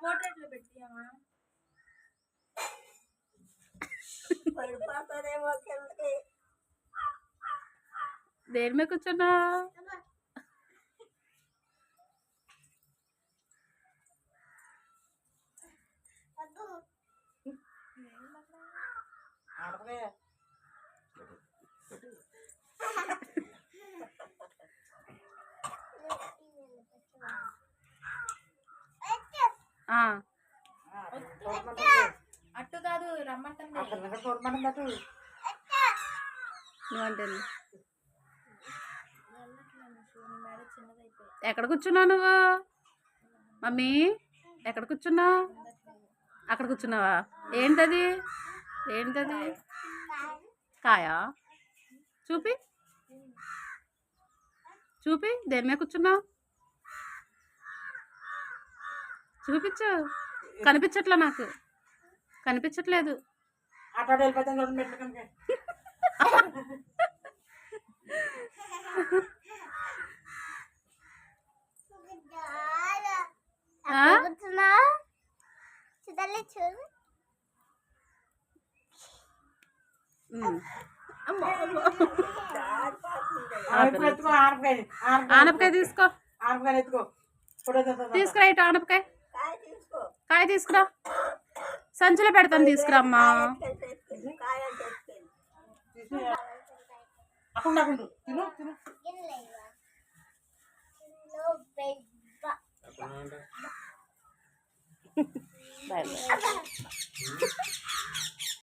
పోర్ట్రేట్లో పెట్టియమ్మా పడిపోతానేమో కిందకి. దేని మీద కూర్చున్నా? అట్టు కాదు రమ్మంటుంది. ఎక్కడ కూర్చున్నావు నువ్వు? మమ్మీ ఎక్కడ కూర్చున్నావు? అక్కడ కూర్చున్నావా? ఏంటది? ఏంటది? కాయా? చూపి చూపి. దేని మీద కూర్చున్నావు? చూపించు. కనిపించట్లే, నాకు కనిపించట్లేదు. ఆనపకాయ తీసుకో. తీసుకురా ఇటు ఆనపకాయ. కాయ తీసుకురా. సంచిలో పెడతాను, తీసుకురా అమ్మా. బాయ్.